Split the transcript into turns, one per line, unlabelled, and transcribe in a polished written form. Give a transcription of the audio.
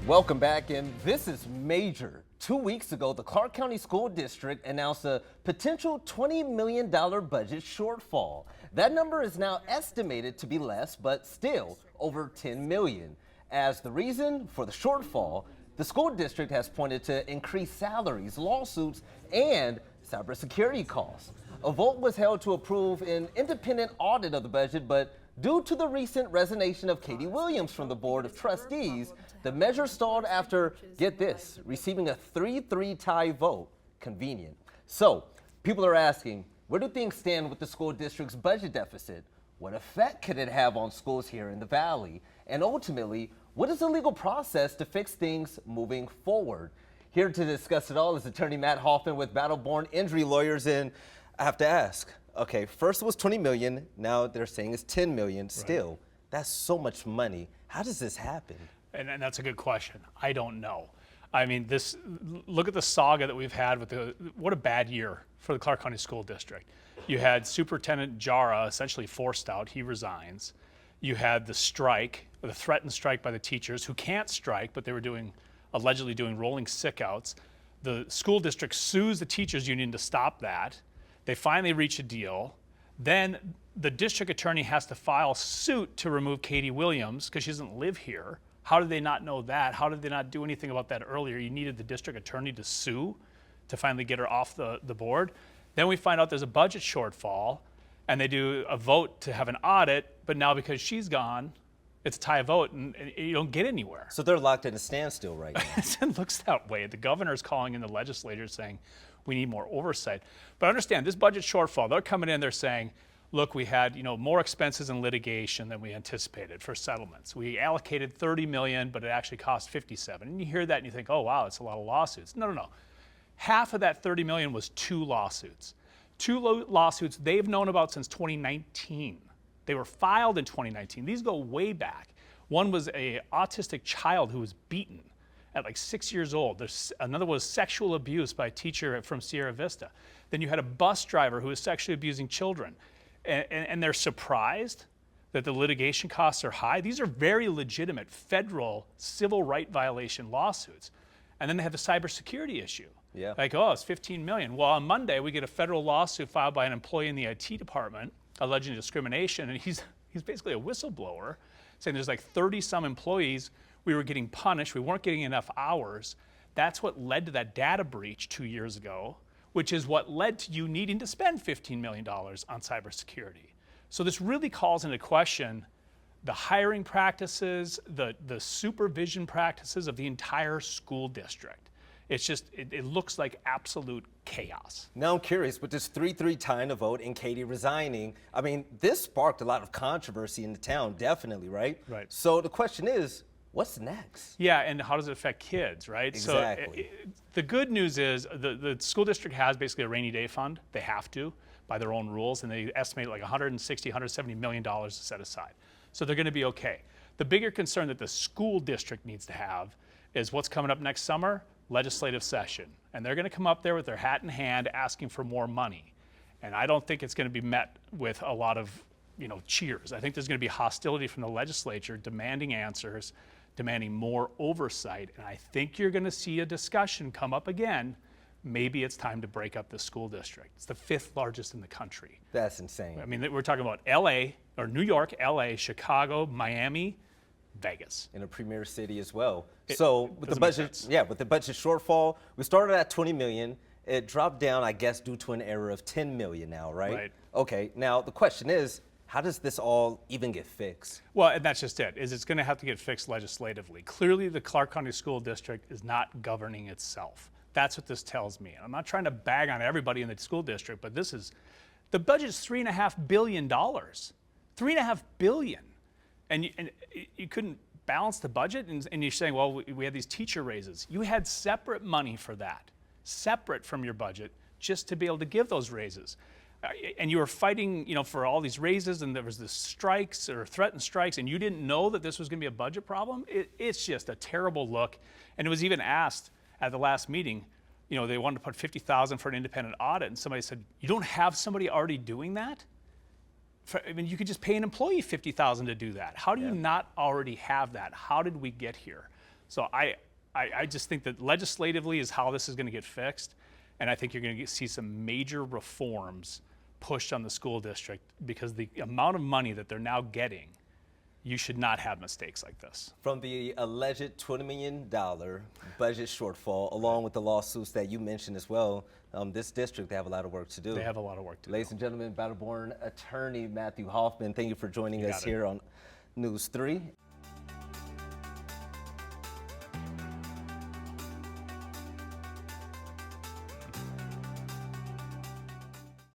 Welcome back, and this is major. 2 weeks ago, the Clark County School District announced a potential $20 million budget shortfall. That number is now estimated to be less, but still over $10 million. As the reason for the shortfall, the school district has pointed to increased salaries, lawsuits, and cybersecurity costs. A vote was held to approve an independent audit of the budget, but due to the recent resignation of Katie Williams from the Board of Trustees, the measure stalled after, get this, receiving a 3-3 tie vote. Convenient. So, people are asking, where do things stand with the school district's budget deficit? What effect could it have on schools here in the Valley? And ultimately, what is the legal process to fix things moving forward? Here to discuss it all is attorney Matt Hoffman with Battleborn Injury Lawyers. And I have to ask, okay, first it was $20 million, now they're saying it's $10 million. Still, right. That's so much money. How does this happen?
And that's a good question. I don't know. I mean, look at the saga that we've had with what a bad year for the Clark County School District. You had Superintendent Jara essentially forced out, he resigns. You had the strike, the threatened strike by the teachers who can't strike, but they were allegedly doing rolling sick outs. The school district sues the teachers union to stop that. They finally reach a deal. Then the district attorney has to file suit to remove Katie Williams because she doesn't live here. How did they not know that? How did they not do anything about that earlier? You needed the district attorney to sue to finally get her off the board. Then we find out there's a budget shortfall, and they do a vote to have an audit, but now because she's gone, it's a tie vote, and you don't get anywhere.
So they're locked in a standstill right now.
It looks that way. The governor's calling in the legislature saying, we need more oversight. But understand, this budget shortfall, they're coming in, they're saying, look, we had more expenses in litigation than we anticipated for settlements. We allocated $30 million, but it actually cost $57. And you hear that and you think, oh, wow, it's a lot of lawsuits. No. Half of that $30 million was 2 lawsuits. 2 lawsuits they've known about since 2019. They were filed in 2019. These go way back. One was an autistic child who was beaten at like 6 years old. Another was sexual abuse by a teacher from Sierra Vista. Then you had a bus driver who was sexually abusing children. And they're surprised that the litigation costs are high. These are very legitimate federal civil right violation lawsuits. And then they have the cybersecurity issue.
Yeah.
Like, oh, it's $15 million. Well, on Monday, we get a federal lawsuit filed by an employee in the IT department alleging discrimination. And he's basically a whistleblower saying there's like 30-some employees. We were getting punished. We weren't getting enough hours. That's what led to that data breach 2 years ago, which is what led to you needing to spend $15 million on cybersecurity. So this really calls into question the hiring practices, the supervision practices of the entire school district. It's just, it looks like absolute chaos.
Now I'm curious, with this 3-3 tying a vote and Katie resigning, I mean, this sparked a lot of controversy in the town, definitely, right?
Right.
So the question is, what's next?
Yeah, and how does it affect kids, right?
Exactly.
So the good news is the school district has basically a rainy day fund. They have to by their own rules, and they estimate like $160, $170 million to set aside. So they're going to be okay. The bigger concern that the school district needs to have is what's coming up next summer, legislative session. And they're going to come up there with their hat in hand asking for more money. And I don't think it's going to be met with a lot of cheers. I think there's going to be hostility from the legislature demanding answers, demanding more oversight, and I think you're going to see a discussion come up again. Maybe it's time to break up the school district. It's the 5th largest in the country.
That's insane.
I mean, we're talking about LA, or New York, LA, Chicago, Miami, Vegas.
In a premier city as well. So with the budget shortfall, we started at $20 million. It dropped down, I guess, due to an error of $10 million now, right?
Right.
Okay, now the question is, how does this all even get fixed?
Well, and that's just it, it's going to have to get fixed legislatively. Clearly, the Clark County School District is not governing itself. That's what this tells me. And I'm not trying to bag on everybody in the school district, but the budget's $3.5 billion. $3.5 billion. And you couldn't balance the budget, and you're saying, well, we had these teacher raises. You had separate money for that, separate from your budget, just to be able to give those raises. And you were fighting, for all these raises, and there was this strikes or threatened strikes, and you didn't know that this was going to be a budget problem. It's just a terrible look. And it was even asked at the last meeting, they wanted to put $50,000 for an independent audit, and somebody said, you don't have somebody already doing that? You could just pay an employee $50,000 to do that. How do you not already have that? How did we get here? So I just think that legislatively is how this is going to get fixed, and I think you're going to see some major reforms pushed on the school district because the amount of money that they're now getting, you should not have mistakes like this.
From the alleged $20 million budget shortfall, along with the lawsuits that you mentioned as well, this district, they have a lot of work to do.
They have a lot of work to do.
Ladies and gentlemen, Battle-born attorney Matthew Hoffman, thank you for joining us here on News 3.